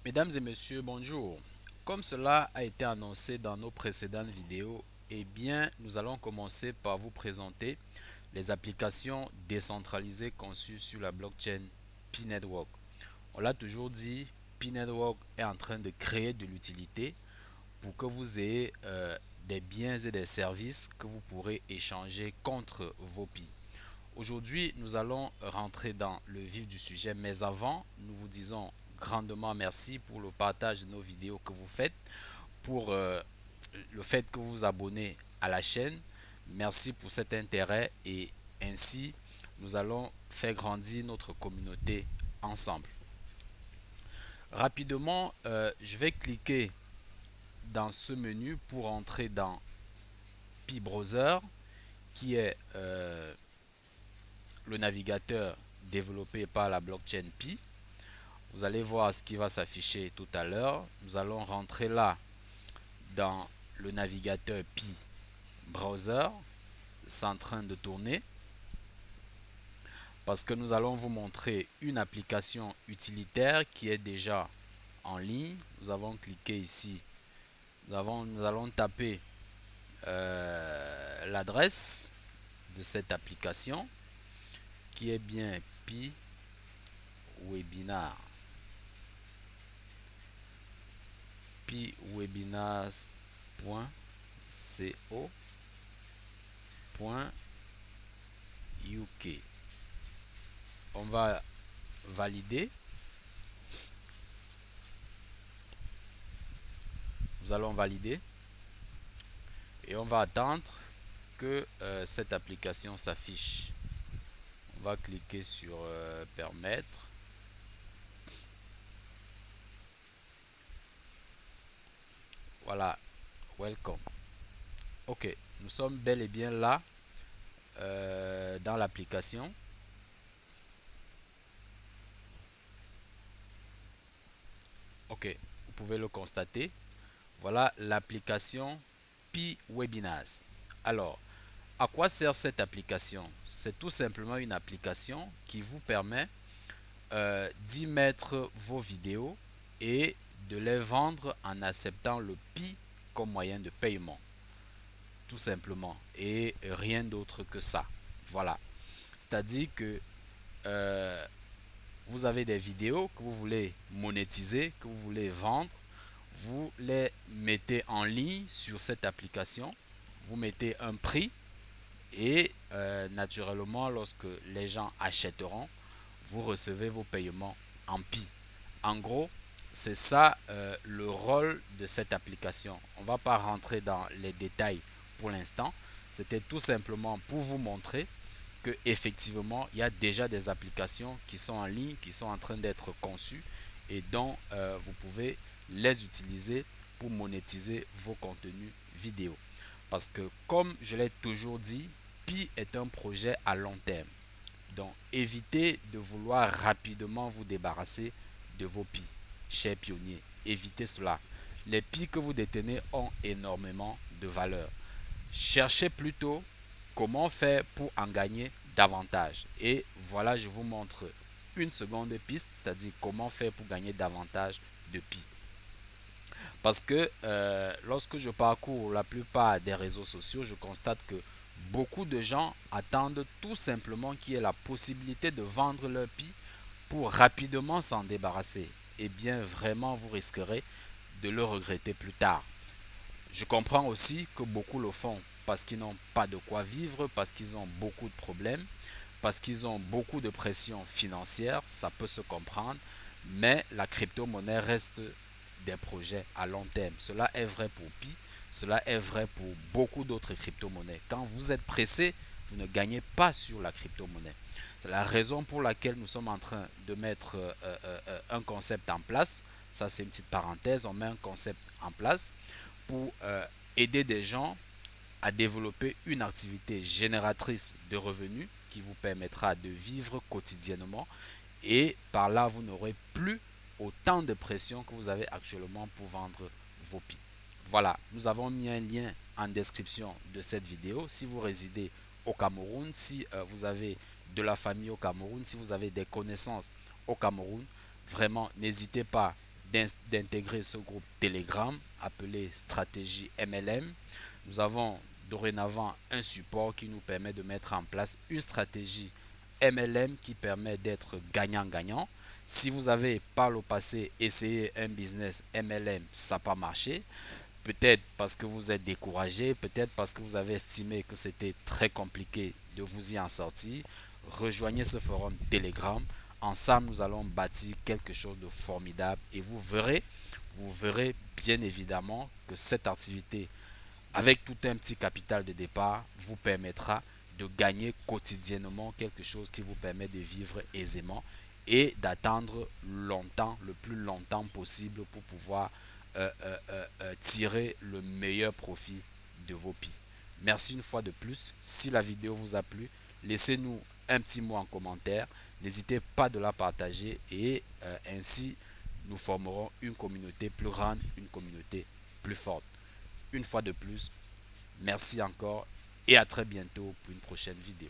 Mesdames et messieurs, bonjour. Comme cela a été annoncé dans nos précédentes vidéos, nous allons commencer par vous présenter les applications décentralisées conçues sur la blockchain P-Network. On l'a toujours dit, P-Network est en train de créer de l'utilité pour que vous ayez des biens et des services que vous pourrez échanger contre vos Pi. Aujourd'hui, nous allons rentrer dans le vif du sujet, mais avant, nous vous disons grandement merci pour le partage de nos vidéos que vous faites, pour le fait que vous vous abonnez à la chaîne. Merci pour cet intérêt et ainsi, nous allons faire grandir notre communauté ensemble. Rapidement, je vais cliquer dans ce menu pour entrer dans Pi Browser, qui est le navigateur développé par la blockchain Pi. Vous allez voir ce qui va s'afficher tout à l'heure. Nous allons rentrer là dans le navigateur Pi Browser. C'est en train de tourner parce que nous allons vous montrer une application utilitaire qui est déjà en ligne. Nous avons cliqué ici. Nous allons taper l'adresse de cette application qui est bien Pi Webinar. piwebinars.co.uk. On va valider. Nous allons valider et on va attendre que cette application s'affiche. On va cliquer sur permettre. Voilà, welcome. Ok, nous sommes bel et bien là dans l'application. Ok, vous pouvez le constater. Voilà l'application Pi Webinars. Alors, à quoi sert cette application? C'est tout simplement une application qui vous permet d'y mettre vos vidéos et de les vendre en acceptant le Pi comme moyen de paiement. Tout simplement. Et rien d'autre que ça. Voilà. C'est-à-dire que vous avez des vidéos que vous voulez monétiser, que vous voulez vendre. Vous les mettez en ligne sur cette application. Vous mettez un prix et naturellement, lorsque les gens achèteront, vous recevez vos paiements en Pi. En gros, c'est ça le rôle de cette application. On ne va pas rentrer dans les détails pour l'instant. C'était tout simplement pour vous montrer que effectivement, il y a déjà des applications qui sont en ligne, qui sont en train d'être conçues et dont vous pouvez les utiliser pour monétiser vos contenus vidéo. Parce que comme je l'ai toujours dit, Pi est un projet à long terme. Donc évitez de vouloir rapidement vous débarrasser de vos Pi, chers pionniers. Évitez cela. Les Pi que vous détenez ont énormément de valeur. Cherchez plutôt comment faire pour en gagner davantage. Et voilà, je vous montre une seconde piste, c'est-à-dire comment faire pour gagner davantage de Pi. Parce que lorsque je parcours la plupart des réseaux sociaux, je constate que beaucoup de gens attendent tout simplement qu'il y ait la possibilité de vendre leur Pi pour rapidement s'en débarrasser. Et bien vraiment, vous risquerez de le regretter plus tard. Je comprends aussi que beaucoup le font parce qu'ils n'ont pas de quoi vivre, parce qu'ils ont beaucoup de problèmes, parce qu'ils ont beaucoup de pression financière, ça peut se comprendre, mais la crypto-monnaie reste des projets à long terme. Cela est vrai pour Pi, cela est vrai pour beaucoup d'autres crypto-monnaies. Quand vous êtes pressé, vous ne gagnez pas sur la crypto-monnaie. C'est la raison pour laquelle nous sommes en train de mettre un concept en place. Ça, c'est une petite parenthèse. On met un concept en place pour aider des gens à développer une activité génératrice de revenus qui vous permettra de vivre quotidiennement et par là vous n'aurez plus autant de pression que vous avez actuellement pour vendre vos Pi. Voilà, nous avons mis un lien en description de cette vidéo. Si vous résidez au Cameroun, si vous avez de la famille au Cameroun, si vous avez des connaissances au Cameroun, vraiment n'hésitez pas d'intégrer ce groupe Telegram appelé Stratégie MLM. Nous avons dorénavant un support qui nous permet de mettre en place une stratégie MLM qui permet d'être gagnant-gagnant. Si vous avez par le passé essayé un business MLM, ça n'a pas marché, peut-être parce que vous êtes découragé, peut-être parce que vous avez estimé que c'était très compliqué de vous y en sortir, rejoignez ce forum Telegram. Ensemble, nous allons bâtir quelque chose de formidable et vous verrez bien évidemment que cette activité, avec tout un petit capital de départ, vous permettra de gagner quotidiennement quelque chose qui vous permet de vivre aisément et d'attendre longtemps, le plus longtemps possible pour pouvoir tirer le meilleur profit de vos pieds. Merci une fois de plus. Si la vidéo vous a plu, laissez-nous un petit mot en commentaire. N'hésitez pas de la partager et ainsi nous formerons une communauté plus grande, une communauté plus forte. Une fois de plus, merci encore et à très bientôt pour une prochaine vidéo.